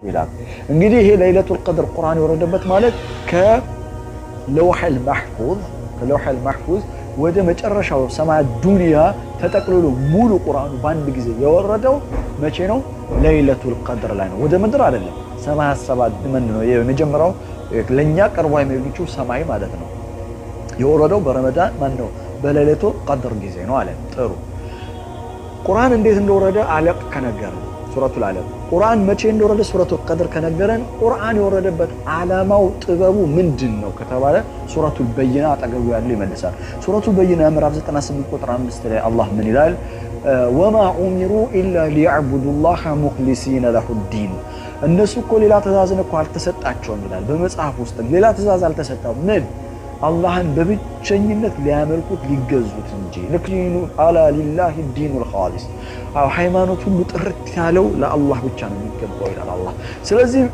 ይላል። እንግዲህ ይሄ ለይለቱል ቀድር ቁርአን የወረደበት ማለት ከለውሐል ማህፉዝ ወደ መጨረሻው ሰማይ ዱንያ ተጠቅልሎ ሙሉ ቁርአኑ በአንድ ጊዜ የወረደው መቼ ነው? ለይለቱል ቀድር ላይ ነው። ወደ ምድር አይደለም። ሰማይ ሰባት ምን ነው የመጀመሪያው ለኛ ቀርቧ የሚሉት ሰማይ ማለት ነው። የወረደው በረመዳን ማን ነው? በለይለቱል ቀድር ጊዜ ነው አለ። ጥሩ ቁርአን እንዴት እንደወረደ አለቅ ከነገረን ሱረቱል አለቅ ቁርአን መቼ እንደወረደ ሱረቱል ቀድር ከነገረን ቁርአን የወረደበት ዓላማው ጥበቡ ምንድነው ከተባለ ሱረቱል በይና አጠገቡ ያለው ይመልሳል። ሱረቱል በይና ምዕራፍ 98 ቁጥር 5 ላይ አላህ ምን ይላል? ወማ ኡሚሩ ኢላ ሊያዕቡዱላህ ሙኽሊሲነ ለሁዲን። እነሱ እኮ ሌላ ትእዛዝን እኮ አልተሰጣቸውም ይላል በመጽሐፍ ውስጥ ሌላ ትእዛዝ አልተሰጠም። ምን አላህን በብቸኝነት ሊያመልኩት ሊገዙት እንጂ ለክሊኑ አላ ሊላሂ ዲኑል ኻሊስ ሃይማኖት ሁሉ ጥርት ያለው ለአላህ ብቻ ነው የሚገባው ይላል አላህ። ስለዚህ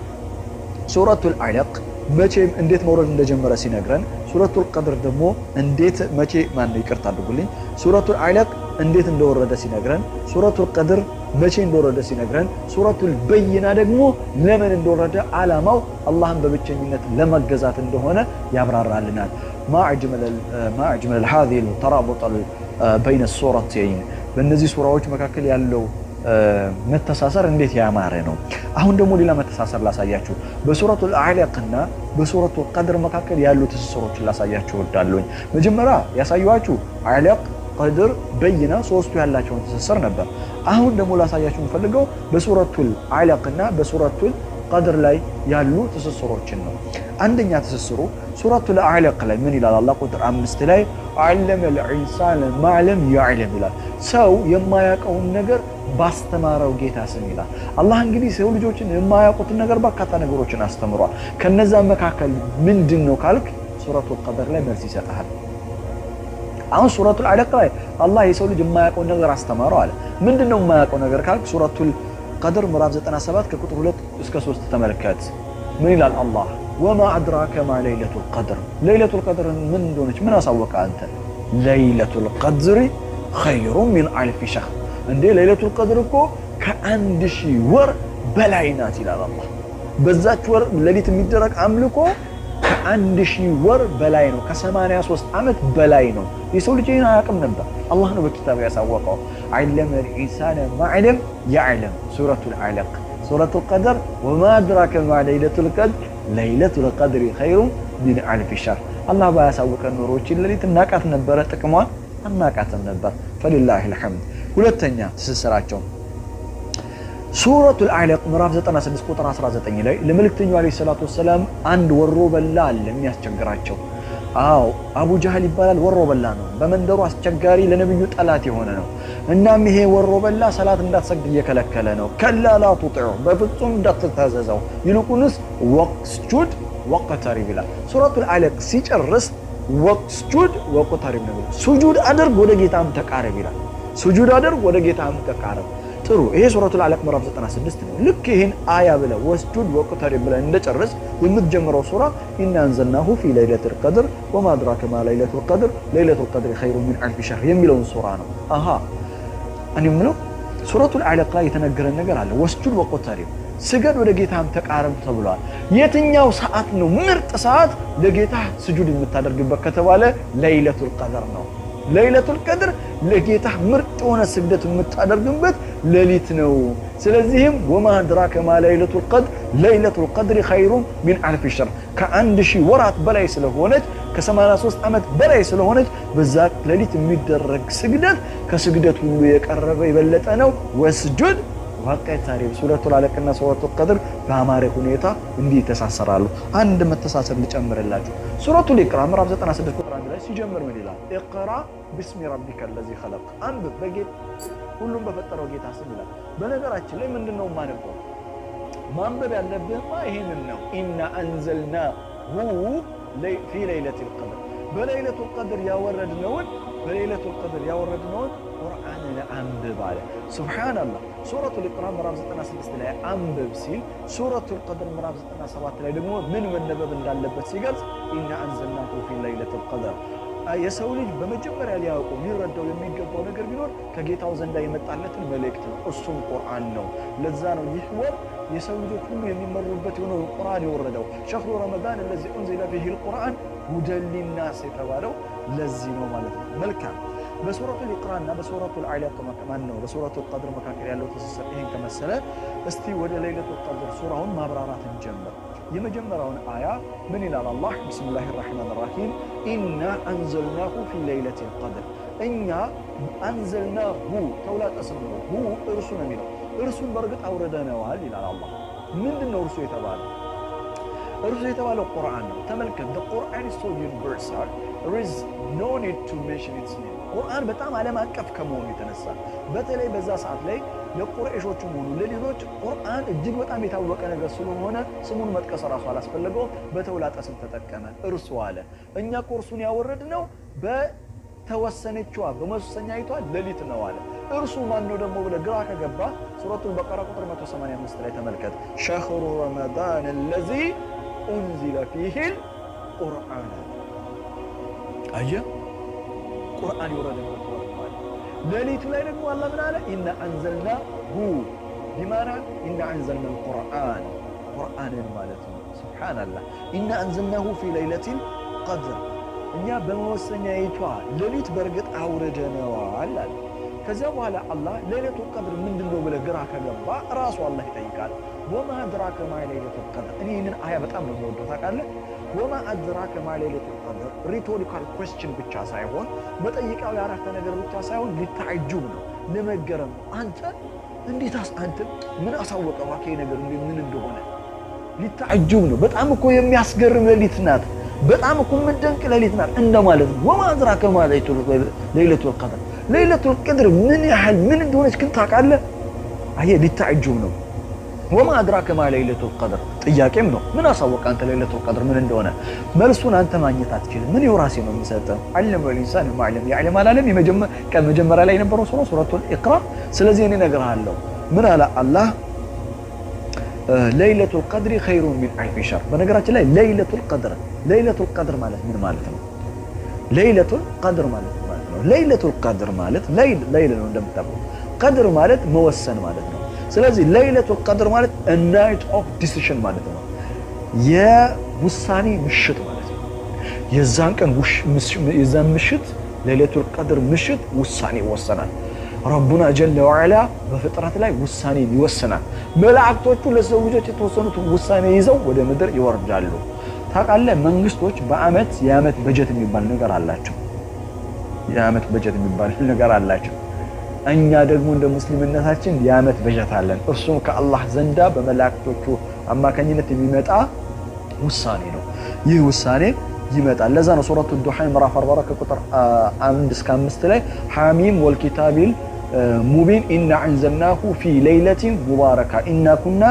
ሱረቱል አለቅ መቼ እንዴት መውረድ እንደጀመረ ሲነግረን ሱረቱል ቀድር ደግሞ እንዴት መቼ ማነው ይቅርታ አድርጉልኝ ሱረቱል አለቅ እንዴት እንደወረደ ሲነግረን ሱረቱል ቀድር መቼ እንደወረደ ሲነግረን ሱረቱል በይና ደግሞ ለምን እንደወረደ ዓላማው አላህን በብቸኝነት ለመገዛት እንደሆነ ያብራራልናል። ማዕጅመል هذه الترابط بين السورتين በእነዚህ ሱራዎች መካከል ያለው መተሳሰር እንዴት ያማረ ነው። አሁን ደግሞ ሌላ መተሳሰር ላሳያችሁ። በሱረቱል አለቅና በሱረቱል ቀድር መካከል ያሉ ትስስሮችን ላሳያችሁ እወዳለሁኝ። መጀመሪያ ያሳየኋችሁ አለቅ ቀድር በይና ሶስቱ ያላቸውን ትስስር ነበር። አሁን ደግሞ ላሳያችሁ የምፈልገው በሱረቱል አለቅና በሱረቱል ቀድር ላይ ያሉ ትስስሮችን ነው። አንደኛ ትስስሩ ሱረቱል አለቅ ላይ ምን ይላል? አላህ ቁጥር 5 ላይ አለመል ኢንሳን ማለም ያዕለም ይላል። ሰው የማያውቀውን ነገር ባስተማረው ጌታ ስም ይላል። አላህ እንግዲህ ሰው ልጆችን የማያውቁትን ነገር በርካታ ነገሮችን አስተምሯል። ከነዛ መካከል ምንድነው ካልክ ሱረቱል ቀድር ላይ መልስ ይሰጣል። አሁን ሱረቱል አለቅ ላይ አላህ የሰው ልጅ የማያውቀውን ነገር አስተማረው አለ። ምንድነው የማያውቀው ነገር ካልክ ሱረቱል ቀድር ምዕራፍ 97 ከቁጥር 2 እስከ 3 ተመልከት። ምን ይላል አላህ? ወማ አድራከ ማ ለይለቱል ቀድር። ለይለቱል ቀድር ምን እንደሆነች ምን አሳወቀ አንተ? ለይለቱል ቀድር ኸይሩን ሚን አልፊ ሸህር። እንዴ ለይለቱል ቀድር እኮ ከ1000 ወር በላይ ናት ይላል አላህ። በዛች ወር ሌሊት የሚደረግ አምልኮ ከ1000 ወር በላይ ነው። ከ83 ዓመት በላይ ነው። የሰው ልጅ ይህን አያውቅም ነበር። አላህ ነው በኪታቡ ያሳወቀው። አለመል ኢንሳነ ማዕለም ያዕለም ሱረቱል አለቅ ሱረቱል ቀድር ወማ አድራከ ማ ለይለቱል ቀድር ለይለቱል ቀድር ኸይሩን ሚን አልፊ ሸህር። አላህ ባያሳወቀን ኖሮችን ሌሊት እናቃት ነበረ፣ ጥቅሟን አናቃትም ነበር። ፈሊላሂል ሐምድ። ሁለተኛ ትስስራቸው ሱረቱል አለቅ ምዕራፍ 96 ቁጥር 19 ላይ ለመልእክተኛው አለይሂ ሰላቱ ወሰላም አንድ ወሮ በላ አለ የሚያስቸግራቸው። አዎ አቡ ጀህል ይባላል። ወሮ በላ ነው። በመንደሩ አስቸጋሪ ለነብዩ ጠላት የሆነ ነው። እናም ይሄ ወሮ በላ ሰላት እንዳትሰግድ እየከለከለ ነው። ከላ ላ ቱጢዑ በፍጹም እንዳትታዘዘው፣ ይልቁንስ ወቅስጁድ ወቅተሪብ ይላል። ሱረቱል አለቅ ሲጨርስ ወቅስጁድ ወቅተሪብ ነው። ሱጁድ አድርግ ወደ ጌታም ተቃረብ ይላል። ሱጁድ አድርግ ወደ ጌታም ተቃረብ። ጥሩ ይሄ ሱረቱል አለቅ ምዕራፍ 96 ነው። ልክ ይሄን አያ ብለህ ወስጁድ ወቅተሪብ ብለህ እንደጨርስ የምትጀምረው ሱራ ኢና አንዘልናሁ ፊ ለይለቱል ቀድር ወማ አድራከ ማ ለይለቱል ቀድር ለይለቱል ቀድር ኸይሩን ሚን አልፊ ሸህር የሚለውን ሱራ ነው። አሃ እኔ የምለው ሱረቱል አለቅ ላይ የተነገረን ነገር አለ። ወስጁድ ወቅተሪብ ስገድ ወደ ጌታም ተቃረብ ተብሏል። የትኛው ሰዓት ነው ምርጥ ሰዓት ለጌታ ስጁድ የምታደርግበት ከተባለ ለይለቱል ቀድር ነው። ለይለቱል ቀድር ለጌታ ምርጥ የሆነ ስግደት የምታደርግበት ሌሊት ነው። ስለዚህም ወማ አድራከ ማ ለይለቱል ቀድር ለይለቱል ቀድር ኸይሩን ሚን አልፊ ሸህር ከ1000 ወራት በላይ ስለሆነች ከ83 ዓመት በላይ ስለሆነች በዛ ሌሊት የሚደረግ ስግደት ከስግደት ሁሉ የቀረበ የበለጠ ነው። ወስጁድ ወቅተሪብ ሱረቱል አለቅና ሱረቱል ቀድር በአማረ ሁኔታ እንዲህ ተሳሰራሉ። አንድ መተሳሰር ልጨምርላችሁ። ሱረቱል ኢቅራ ምዕራፍ 96 ቁጥር 1 ላይ ሲጀምር ምን ይላል? ኢቅራ ቢስሚ ረቢከ ለዚ ኸለቅ አንብብ በጌታ ሁሉም በፈጠረው ጌታ ስም ይላል። በነገራችን ላይ ምንድነው ማነበው? ማንበብ ያለብህማ ይሄንን ነው። ኢና አንዘልናሁ ፊ ለይለቱል ቀድር በለይለቱል ቀድር ያወረድነውን ቁርአንን አንብብ አለ። ሱብሃንአላህ ሱረቱል ኢቅራ ምዕራፍ 96 ላይ አንብብ ሲል ሱረቱል ቀድር ምዕራፍ 97 ላይ ደግሞ ምን መነበብ እንዳለበት ሲገልጽ ኢና አንዘልናሁ ፊ ለይለቱል ቀድር የሰው ልጅ በመጀመሪያ ሊያውቀው ሊረዳው የሚገባው ነገር ቢኖር ከጌታው ዘንዳ የመጣለትን መልእክት ነው። እሱም ቁርአን ነው። ለዛ ነው ይህ ወር የሰው ልጆች ሁሉ የሚመሩበት የሆነው ቁርአን የወረደው። ሸህሩ ረመዳን الذي انزل فيه القرآن هدى للناس የተባለው ለዚህ ነው ማለት ነው። መልካም በሱረቱል ኢቅራና በሱረቱል አዕላቅ ማን ነው በሱረቱል ቀድር መካከል ያለው ትስስር ይሄን ከመሰለ እስቲ ወደ ለይለቱል ቀድር ሱራውን ማብራራት እንጀምር። የመጀመሪያውን አያ ምን ይላል አላህ? ቢስሚላሂ ራህማን ራሂም ኢና አንዘልናሁ ፊ ለይለቲል ቀድር። እኛ አንዘልናሁ ተውላጠ ስም ነው። ሁ እርሱ ነው የሚለው እርሱን በእርግጥ አውርደነዋል ይላል አላህ። ምንድን ነው እርሱ የተባለው? እርሱ የተባለው ቁርአን ነው። ተመልከት the Quran is so universal there is no need to mention its name። ቁርአን በጣም ዓለም አቀፍ ከመሆኑ የተነሳ በተለይ በዛ ሰዓት ላይ ለቁረይሾችም ሆኑ ለሌሎች ቁርአን እጅግ በጣም የታወቀ ነገር ስለሆነ ስሙን መጥቀስ ራሱ አላስፈለገው። በተውላጠ ስም ተጠቀመ። እርሱ አለ። እኛ ቁርሱን ያወረድነው በተወሰነችዋ በመወሰኛይቷ ሌሊት ነው አለ። እርሱ ማን ነው ደግሞ ብለህ ግራ ከገባ ሱረቱል በቀራ ቁጥር 185 ላይ ተመልከት። ሸህሩ ረመዳን الذي انزل فيه القرآن። አየህ ቁርአን የወረደበት ወር ማለት ሌሊቱ ላይ ደግሞ አላህ ምን አለ? ኢና አንዘልናሁ ቢማና ኢና አንዘልና القرآن ቁርአንን ማለት ነው። ሱብሃንአላህ ኢና አንዘልናሁ ፊ ለይለቲል ቀድር እኛ በመወሰኛይቷ ሌሊት በእርግጥ አውርደነዋል አለ። ከዚያ በኋላ አላህ ለይለቱል ቀድር ምንድነው ብለህ ግራ ከገባ ራሱ አላህ ይጠይቃል። ወማ አድራከ ማ ለይለቱል ቀድር። እኔ ይህንን አያ በጣም ነው የምወደው ታውቃለህ። ወማ አድራከ ማ ለይለቱል ቀድር ሪቶሪካል ኩዌስችን ብቻ ሳይሆን መጠይቃዊ አረፍተ ነገር ብቻ ሳይሆን ሊታዕጁብ ነው፣ ለመገረም ነው። አንተ እንዴት አንተ ምን አሳወቀ ዋኬ ነገር ምን እንደሆነ ሊታዕጁብ ነው። በጣም እኮ የሚያስገርም ሌሊት ናት። በጣም እኮ የምትደንቅ ሌሊት ናት እንደማለት ነው። ወማ አድራከ ማ ለይለቱል ቀድር ለይለቱል ቀድር ምን ያህል ምን እንደሆነች ግን ታውቃለህ? አየህ ሊታዕጁብ ነው። ወማ አድራከ ማ ለይለቱል ቀድር ጥያቄም ነው። ምን አሳወቀ አንተ ለይለቱል ቀድር ምን እንደሆነ? መልሱን አንተ ማግኘት አትችልም። ምን የራሴ ነው የሚሰጠው። አለመ الانسان ما علم يعلم አላለም መጀመሪያ ላይ የነበረው ሱረቱል ኢቅራ። ስለዚህ እኔ እነግርሃለሁ ምን አለ አላህ ለይለቱል ቀድር ኸይሩን ሚን አልፍ ሸህር። በነገራችን ላይ ለይለቱል ቀድር ማለት ምን ማለት ነው? ለይለቱል ቀድር ማለት ለይለቱል ቀድር ማለት ለይል ነው እንደምታውቁት። ቀድር ማለት መወሰን ማለት ነው። ስለዚህ ለይለቱል ቀድር ማለት a night of decision ማለት ነው። የውሳኔ ምሽት ማለት ነው። የዛን ቀን የዛን ምሽት ለይለቱል ቀድር ምሽት ውሳኔ ይወሰናል። ረቡና ጀለ ወዐላ በፍጥረት ላይ ውሳኔ ይወስናል። መላእክቶቹ ለሰው ልጆች የተወሰኑትን ውሳኔ ይዘው ወደ ምድር ይወርዳሉ። ታውቃለህ መንግስቶች በአመት የአመት በጀት የሚባል ነገር አላቸው። የአመት በጀት የሚባል ነገር አላቸው። እኛ ደግሞ እንደ ሙስሊምነታችን የአመት በጀት አለን። እርሱም ከአላህ ዘንዳ በመላእክቶቹ አማካኝነት የሚመጣ ውሳኔ ነው። ይህ ውሳኔ ይመጣል። ለዛ ነው ሱረቱ ዱሃን ምዕራፍ 44 ቁጥር 1 እስከ 5 ላይ ሐሚም ወልኪታቢል ሙቢን ኢና አንዘልናሁ ፊ ለይለቲን ሙባረካ ኢና ኩና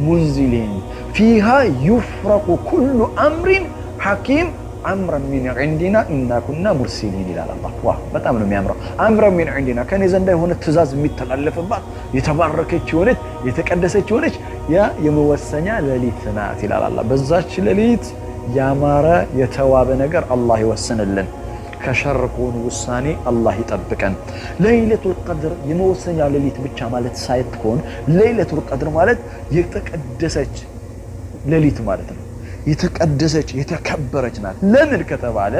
ሙንዚሊን ፊሃ ዩፍረቁ ኩሉ አምሪን ሐኪም አምረን ሚን ዒንዲና ኢና ኩና ሙርሲሊን ይላል አላህ። ዋው በጣም ነው የሚያምረው። አምረን ሚን ዒንዲና ከኔ ዘንዳ የሆነ ትእዛዝ የሚተላለፍባት የተባረከች የሆነች የተቀደሰች የሆነች ያ የመወሰኛ ሌሊት ናት ይላል አላህ። በዛች ሌሊት ያማረ የተዋበ ነገር አላህ ይወስንልን። ከሸር ከሆነ ውሳኔ አላህ ይጠብቀን። ለይለቱል ቀድር የመወሰኛ ሌሊት ብቻ ማለት ሳይሆን ለይለቱል ቀድር ማለት የተቀደሰች ሌሊት ማለት ነው። የተቀደሰች የተከበረች ናት። ለምን ከተባለ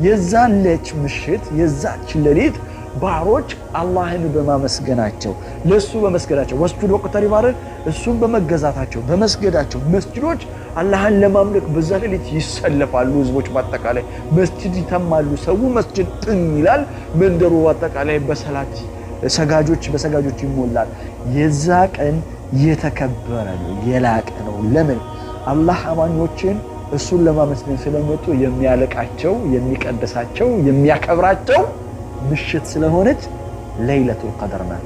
የዛለች ምሽት የዛች ሌሊት ባሮች አላህን በማመስገናቸው ለሱ በመስገዳቸው ወስጁድ ወቅተሪብ አይደል እሱን በመገዛታቸው በመስገዳቸው መስጂዶች አላህን ለማምለክ በዛ ሌሊት ይሰለፋሉ። ህዝቦች በአጠቃላይ መስጂድ ይተማሉ። ሰው መስጂድ ጥም ይላል። መንደሩ በአጠቃላይ በሰላት በሰጋጆች ይሞላል። የዛ ቀን የተከበረ ነው፣ የላቀ ነው። ለምን አላህ አማኞችን እሱን ለማመስገን ስለመጡ የሚያለቃቸው የሚቀደሳቸው የሚያከብራቸው ምሽት ስለሆነች ለይለቱል ቀድር ናት።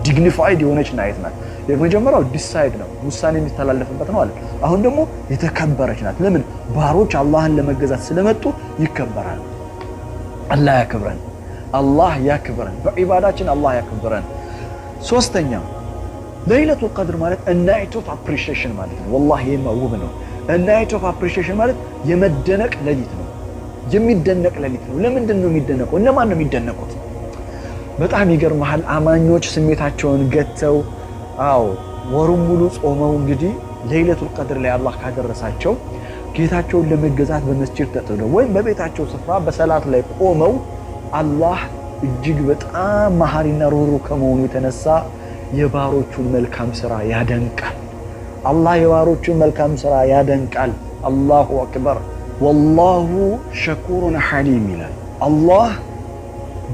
ዲግኒፋይድ የሆነች ናይት ናት። የመጀመሪያው ዲሳይድ ነው፣ ውሳኔ የሚተላለፍበት ነው አለ። አሁን ደግሞ የተከበረች ናት። ለምን ባሮች አላህን ለመገዛት ስለመጡ ይከበራል። አላህ ያክብረን፣ አላህ ያክብረን፣ በዒባዳችን አላህ ያክብረን። ሶስተኛው ለይለቱል ቀድር ማለት a night of appreciation ማለት ነው። ወላሂ ውብ ነው። a night of appreciation ማለት የመደነቅ ሌሊት ነው። የሚደነቅ ሌሊት ነው። ለምንድን ነው የሚደነቀው? እነማን ነው የሚደነቁት? በጣም ይገርምሃል። አማኞች ስሜታቸውን ገተው ወሩን ሙሉ ጾመው እንግዲህ ለይለቱል ቀድር ላይ አላህ ካደረሳቸው ጌታቸውን ለመገዛት በመስጂድ ተጥለው ወይም በቤታቸው ስፍራ በሰላት ላይ ቆመው አላህ እጅግ በጣም መሐሪና ሩህሩህ ከመሆኑ የተነሳ የባሮቹን መልካም ስራ ያደንቃል። አላህ የባሮቹን መልካም ስራ ያደንቃል። አላሁ አክበር። ወላሁ ሸኩሩን ሐሊም ይላል። አላህ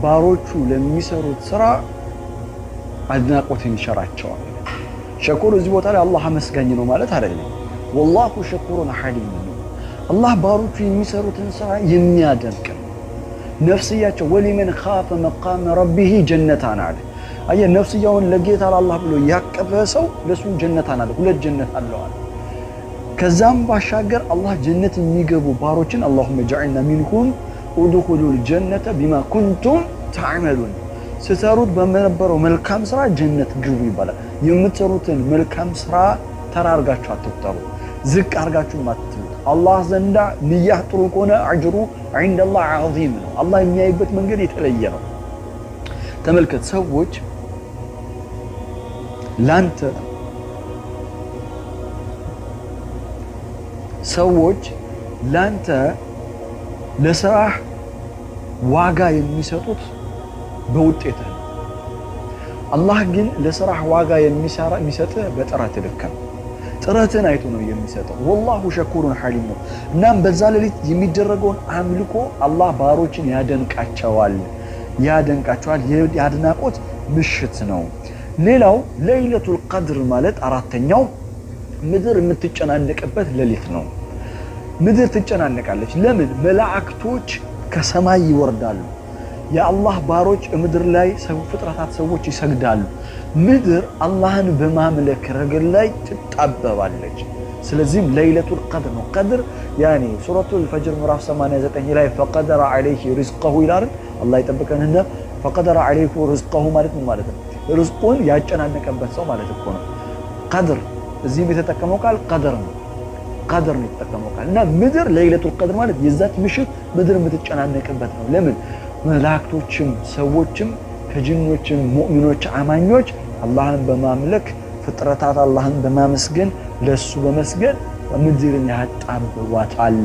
ባሮቹ ለሚሰሩት ስራ አድናቆትን ይቸራቸዋል። ሸኩር እዚህ ቦታ ላይ አላህ አመስጋኝ ነው ማለት አይደለም። ወላሁ ሸኩሩን ሐሊም ነው። አላህ ባሮቹ የሚሰሩትን ስራ የሚያደንቅ ነው። ነፍስያቸው ወሊመን ኻፈ መቃመ ረቢሂ ጀነታን አለ። አየህ ነፍስያውን ለጌታ ለአላህ ብሎ ያቀፈ ሰው ለሱ ጀነታን አለ፣ ሁለት ጀነት አለዋል። ከዛም ባሻገር አላህ ጀነት የሚገቡ ባሮችን አላሁመ ጀዐልና ሚንሁም ኡድኹሉል ጀነተ ቢማ ኩንቱም ተዕመሉን፣ ስትሰሩት በነበረው መልካም ስራ ጀነት ግቡ ይባላል። የምትሰሩትን መልካም ስራ ተራ አድርጋችሁ አትቁጠሩ፣ ዝቅ አድርጋችሁ አትጥሉ። አላህ ዘንዳ ንያህ ጥሩ ከሆነ አጅሩ ዐንደላህ ዐዚም ነው። አላህ የሚያይበት መንገድ የተለየ ነው። ተመልከት፣ ሰዎች ላንተ ለስራህ ዋጋ የሚሰጡት በውጤት ነው። አላህ ግን ለስራህ ዋጋ የሚሰጥህ በጥረት ልክ ነው። ጥረትን አይቶ ነው የሚሰጠው። ወላሁ ሸኩሩን ሐሊም ነው። እናም በዛ ሌሊት የሚደረገውን አምልኮ አላህ ባሮችን ያደንቃቸዋል። የአድናቆት ምሽት ነው። ሌላው ለይለቱል ቀድር ማለት አራተኛው ምድር የምትጨናነቅበት ሌሊት ነው። ምድር ትጨናነቃለች። ለምን? መላእክቶች ከሰማይ ይወርዳሉ። የአላህ ባሮች ምድር ላይ ፍጥረታት ሰዎች ይሰግዳሉ። ምድር አላህን በማምለክ ረገድ ላይ ትጣበባለች። ስለዚህም ለይለቱል ቀድር ነው። ቀድር ያኒ ሱረቱል ፈጅር ምዕራፍ 89 ላይ ፈቀደረ ዐለይሂ ሪዝቀሁ ይላል። አላህ ይጠብቀንና ፈቀደረ ዐለይሂ ሪዝቀሁ ማለት ምን ማለት ነው? ሪዝቁን ያጨናነቀበት ሰው ማለት እኮ ነው። ቀድር እዚህም የተጠቀመው ቃል ቀድር ነው። ቀድር ነው የተጠቀመው ቃል እና ምድር ለይለቱል ቀድር ማለት የዛች ምሽት ምድር የምትጨናነቅበት ነው። ለምን? መላእክቶችም ሰዎችም ከጅኖችም ሙእሚኖች አማኞች አላህን በማምለክ ፍጥረታት አላህን በማመስገን ለሱ በመስገድ ምድርን ያጣብቧታል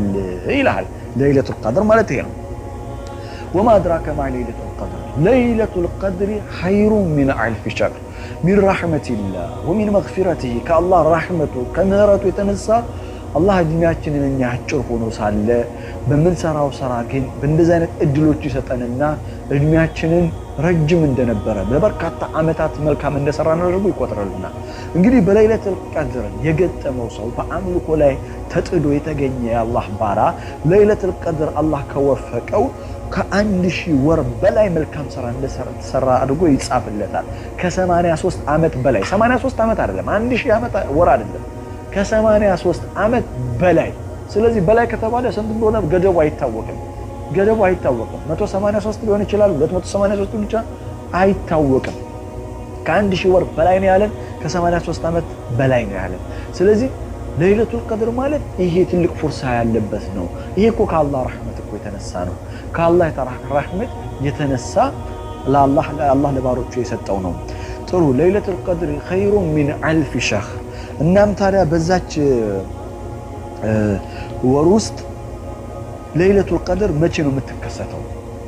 ይላል። ለይለቱል ቀድር ማለት ይሄ ነው። ወማ አድራከ ማ ለይለቱል ቀድር ለይለቱል ቀድር ኸይሩን ሚን አልፊ ሸህር ሚን ረሕመቲላህ ወሚን መግፊረቲህ ከአላህ ረሕመቱ ከምህረቱ የተነሳ አላህ እድሜያችንን እኛ አጭር ሆኖ ሳለ በምንሰራው ስራ ግን በእንደዚህ አይነት እድሎች ይሰጠንና እድሜያችንን ረጅም እንደነበረ በበርካታ ዓመታት መልካም እንደሰራን አድርጎ ይቆጥረልናል። እንግዲህ በለይለቱል ቀድር የገጠመው ሰው በአምልኮ ላይ ተጥዶ የተገኘ የአላህ ባራ ለይለቱል ቀድር አላህ ከወፈቀው ከ1000 ወር በላይ መልካም ስራ እንደሰራ አድርጎ ይጻፍለታል። ከ83 ዓመት በላይ 83 ዓመት አይደለም 1000 ዓመት ወር አይደለም ከ83 ዓመት በላይ። ስለዚህ በላይ ከተባለ ስንት እንደሆነ ገደቡ አይታወቅም። 183 ሊሆን ይችላል፣ 283 ሊሆን ይችላል፣ አይታወቅም። ከ1000 ወር በላይ ነው ያለን፣ ከ83 ዓመት በላይ ነው ያለን። ስለዚህ ለይለቱል ቀድር ማለት ይሄ ትልቅ ፉርሳ ያለበት ነው። ይሄ እኮ ከአላህ ረሕመት እኮ የተነሳ ነው። ከአላህ ረሕመት የተነሳ ለአላህ ለባሮቹ የሰጠው ነው። ጥሩ ለይለቱል ቀድር ኸይሩን ሚን አልፊ ሸህር። እናም ታዲያ በዛች ወር ውስጥ ለይለቱል ቀድር መቼ ነው የምትከሰተው?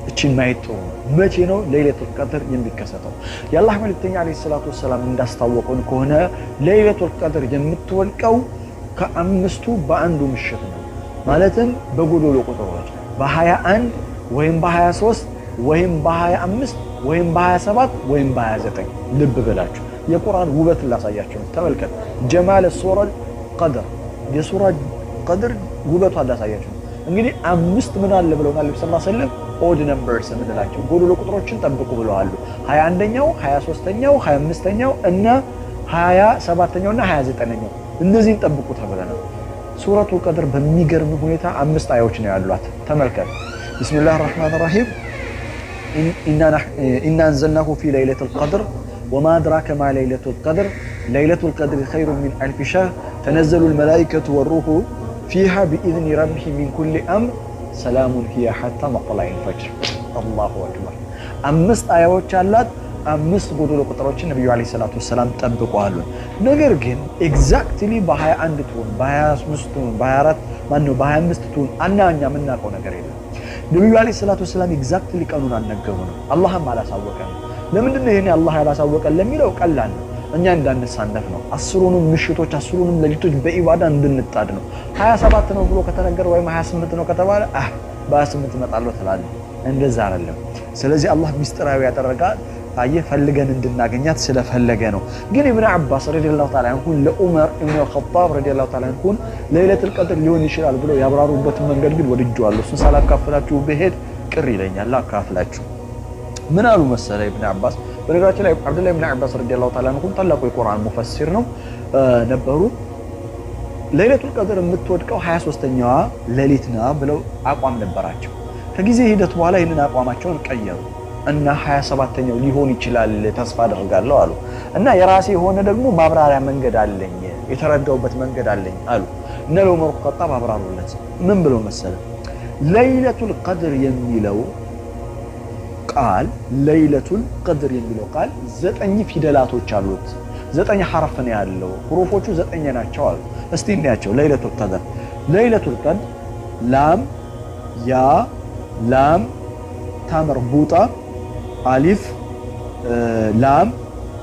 እቺን ማየት ጥሩ ነው። መቼ ነው ለይለቱል ቀድር የሚከሰተው? የአላህ መልእክተኛ አለይሂ ሰላቱ ወሰላም እንዳስታወቁን ከሆነ ለይለቱል ቀድር የምትወልቀው ከአምስቱ በአንዱ ምሽት ነው። ማለትም በጎዶሎ ቁጥሮች በ21 ወይም በ23 ወይም በ25 ወይም በ27 ወይም በ29። ልብ በላችሁ የቁርአን ውበት ላሳያችሁ። ተመልከት ጀማል ሱረል ቀድር የሱራ ቀድር ውበቷን ላሳያችሁ። እንግዲህ አምስት ምን አለ ብለውናል ነብዩ ሰለላሁ ዐለይሂ ወሰለም ኦድ ነምበርስ ምንላቸው ጎዶሎ ቁጥሮችን ጠብቁ ብለዋል። 21ኛው 23ኛው 25ኛው እና 27ኛው እና 29ኛው እነዚህን ጠብቁ ተብለናል። ሱረቱል ቀድር በሚገርም ሁኔታ 5 አያዎች ነው ያሏት። ተመልከት ቢስሚላሂር ረህማኒር ረሂም ኢና አንዘልናሁ ፊ ለይለቱል ቀድር ወማ አድራከ ማ ለይለቱል ቀድር ለይለቱል ቀድር ኸይሩን ሚን አልፊ ሸህር ተነዘሉል መላኢከቱ ወሩሁ ፊሃ ቢኢዝኒ ረቢሂም ሚን ኩሊ አምር ሰላሙን ሂየ ሐታ መጥለዒል ፈጅር። አላሁ አክበር። 5 አያዎች አላት። 5 ጎዶሎ ቁጥሮችን ነብዩ አለይሂ ሰላቱ ወሰላም ጠብቀዋል። ነገር ግን ኤግዛክትሊ በ21 ትሁን በ25 ትሁን በ25 ትሁን እኛ የምናውቀው ነገር የለም። ነብዩ አለይሂ ሰላቱ ወሰላም ኤግዛክትሊ ቀኑን አልነገሩንም፣ አላህም አላሳወቀንም። ለምንድን ነው ይሄን አላህ ያላሳወቀን ለሚለው ቀላል ነው። እኛ እንዳንሳነፍ ነው። 10ሩንም ምሽቶች 10ሩንም ሌሊቶች በኢባዳ እንድንጣድ ነው። 27 ነው ብሎ ከተነገረ ወይም 28 ነው ከተባለ በ28 እመጣለሁ ትላለህ። እንደዛ አይደለም። ስለዚህ አላህ ሚስጥራዊ ያደረጋት ፈልገን እንድናገኛት ስለፈለገ ነው። ግን ኢብኑ አባስ ረዲየላሁ ተዓላ አንሁ ለዑመር ኢብኑ አልኸጣብ ረዲየላሁ ተዓላ አንሁ ለይለቱል ቀድር ሊሆን ይችላል ብለው ያብራሩበት መንገድ ግን ወድጄዋለሁ። እሱን ሳላካፍላችሁ ብሄድ ቅር ይለኛል። ላካፍላችሁ። ምን አሉ መሰለ ኢብኑ አባስ። በነገራችን ላይ አብዱላህ ኢብኑ አባስ ረዲየላሁ ተዓላ አንሁ ታላቁ የቁርአን ሙፈሲር ነው ነበሩ። ለይለቱል ቀድር የምትወድቀው 23ኛዋ ሌሊት ነው ብለው አቋም ነበራቸው። ከጊዜ ሂደት በኋላ ይህንን አቋማቸውን ቀየሩ እና 27ኛው ሊሆን ይችላል ተስፋ አደርጋለሁ አሉ። እና የራሴ የሆነ ደግሞ ማብራሪያ መንገድ አለኝ፣ የተረዳውበት መንገድ አለኝ አሉ። እነ ዑመር ኸጣብ አብራሩለት። ምን ብለው መሰለ? ለይለቱል ቀድር የሚለው ቃል ለይለቱል ቀድር የሚለው ቃል 9 ፊደላቶች አሉት። 9 ሐርፍ ነው ያለው። ሁሩፎቹ 9 ናቸው አሉ። እስቲ እንያቸው። ለይለቱል ቀድር ቀድር ላም ያ ላም ታመርቡጣ አሊፍ ላም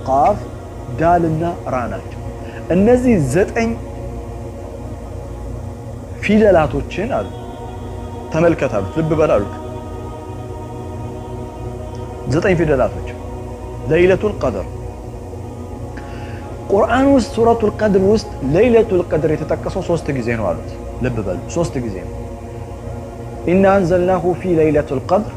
ቃፍ ዳልና ራ ናቸው። እነዚህ 9 ፊደላቶችን አሉ ተመልከታሉት፣ ልብ በላሉት። 9 ፊደላቶች ለይለቱል ቀድር ቁርአን ውስጥ ሱረቱል ቀድር ውስጥ ለይለቱል ቀድር የተጠቀሰው 3 ጊዜ ነው አሉት። ልብ በሉ 3 ጊዜ ነው። ኢና አንዘልናሁ ፊ ለይለቱል ቀድር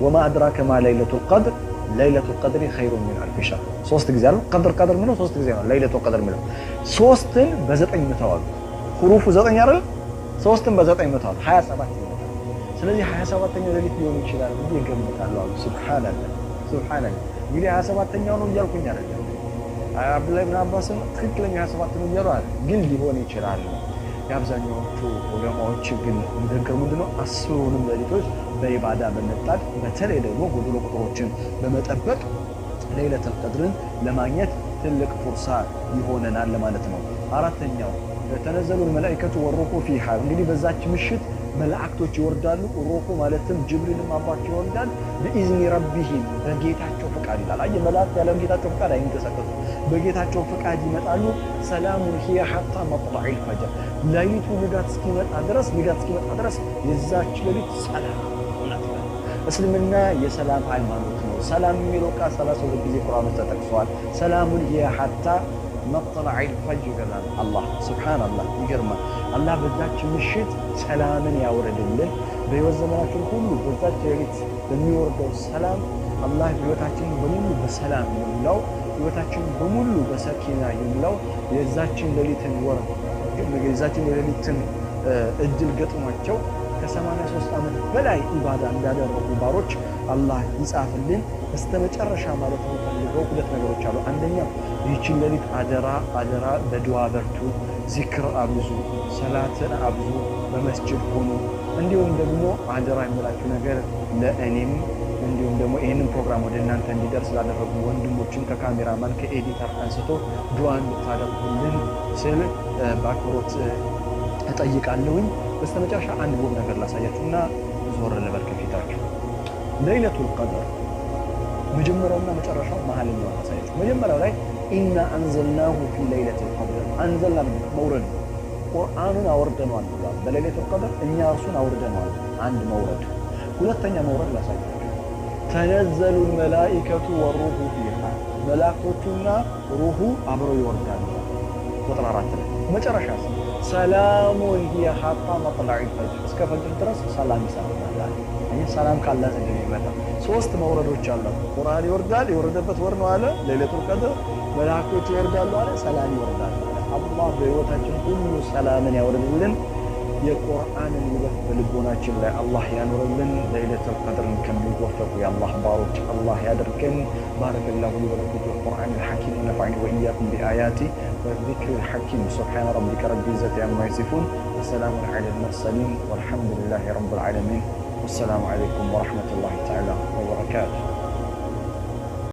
ወማ አድራከ ማ ለይለቱል ቀድር ለይለቱል ቀድሪ ኸይሩን ሚን አልፊ ሸህር። 3 ጊዜ አሉ። ቀድር ምነው 3 ጊዜ ነው። ለይለቱል ቀድር ምነው 3ን በ9 ምተዋል። ሁሩፉ 9 አይደል? 3ን በ9 ምተዋል 27 ይመጣል። ስለዚህ 27ኛው ሌሊት ሊሆን ይችላል ብዬ እገምታለሁ አሉ። ሱብሃንአላህ እንግዲህ 27ኛው ነው እያልኩኝ አይደለም። አብዱላህ ኢብኑ አባስ ትክክለኛ 27 ነው እያሉ አይደል፣ ግን ሊሆን ይችላል። የአብዛኛዎቹ ዑለማዎች ግን እንደገሩ ምንድነው 10ሩንም ሌሊቶች በኢባዳ በመጣድ በተለይ ደግሞ ጎዶሎ ቁጥሮችን በመጠበቅ ለይለቱል ቀድርን ለማግኘት ትልቅ ፉርሳ ይሆነናል ማለት ነው። አራተኛው ተነዘሉል መላኢከቱ ወሩሑ ፊሃ እንግዲህ በዛች ምሽት መላእክቶች ይወርዳሉ። ሩሑ ማለትም ጅብሪልም አባቸው ይወርዳል። በኢዝኒ ረቢሂም በጌታቸው ፍቃድ ይላል። አየ መላእክት ያለ ጌታቸው ፍቃድ አይንቀሳቀሱ፣ በጌታቸው ፍቃድ ይመጣሉ። ሰላሙን ሂየ ሐታ መጥለዒል ፈጅር ሌሊቱ ንጋት እስኪመጣ ድረስ የዛች ሌሊት ሰላም ናት። እስልምና የሰላም ሃይማኖት ነው። ሰላም የሚለው ቃል 32 ጊዜ ቁርአን ውስጥ ተጠቅሷል። ሰላሙን ሂየ ሐታ መጥለዒል ፈጅር ይላል አላህ። ሱብሃንአላህ ይገርማል። አላህ በዛች ምሽት ሰላምን ያወረድልን። በህይወት ዘመናችን ሁሉ በዛች ሌሊት በሚወርደው ሰላም አላህ ህይወታችንን በሙሉ በሰላም ይሙላው፣ ህይወታችንን በሙሉ በሰኪና ይሙላው። የዛችን ሌሊትን እድል ገጥሟቸው ከ83 ዓመት በላይ ኢባዳ እንዳደረጉ ባሮች አላህ ይጻፍልን። በስተመጨረሻ ማለት ነው ፈልገው 2 ነገሮች አሉ። አንደኛው ይህችን ሌሊት አደራ በዱዓ በርቱ፣ ዚክር አብዙ፣ ሰላትን አብዙ፣ በመስጂድ ሆኑ። እንዲሁም ደግሞ አደራ የምላችሁ ነገር ለእኔም እንዲሁም ደግሞ ይህንን ፕሮግራም ወደ እናንተ እንዲደርስ ላደረጉ ወንድሞችን ከካሜራማን ከኤዲተር አንስቶ ዱዓ እንድታደርጉልን ስል በአክብሮት እጠይቃለሁኝ። በስተመጨረሻ አንድ ውብ ነገር ላሳያችሁና ዞር ልበል ከፊታችሁ። ለይለቱል ቀድር መጀመሪያውና መጨረሻው መሀልኛው ላሳያችሁ። መጀመሪያው ላይ ኢና አንዘልናሁ ፊ ለይለቱል ቀድር አንዘልና መውረድ ቁርአኑን አወርደነዋል ብሏል። በለይለቱል ቀድር እኛ እርሱን አውርደነዋል። አንድ መውረድ። ሁለተኛ መውረድ ላሳያችሁ። ተነዘሉል መላኢከቱ ወሩሑ ፊሃ መላእክቶቹና ሩሑ አብረው ይወርዳሉ። ቁጥር 4 ላይ መጨረሻ ሰላሙን ሂየ ሐታ መጥለዒል ፈጅር እስከ ፈጅር ድረስ ሰላም ይሰማል። ይህ ሰላም ካለ ዘንድ ይመጣ። 3 መውረዶች አሉ። ቁርአን ይወርዳል፣ የወረደበት ወር ነው አለ ለይለቱል ቀድር። መላእክቶች ይወርዳሉ አለ፣ ሰላም ይወርዳል። አላህ በህይወታችን ሁሉ ሰላምን ያወርድልን። የቁርአንን ውበት በልቦናችን ላይ አላህ ያኑርልን። ለይለቱል ቀድርን ከሚወፈቁ የአላህ ባሮች አላህ ያድርገን። ባረከላሁ ሊ ወለኩም ፊል ቁርአኒል ሐኪም ወነፈዐኒ ወኢያኩም ቢአያቲ ወዚክሪል ሐኪም። ሱብሓነ ረቢከ ረቢል ኢzzati ዐምማ የሲፉን ወሰላሙን ዐለል ሙርሰሊን ወልሐምዱሊላሂ ረቢል ዓለሚን። ወሰላሙ ዐለይኩም ወረሕመቱላሂ ተዓላ ወበረካቱህ።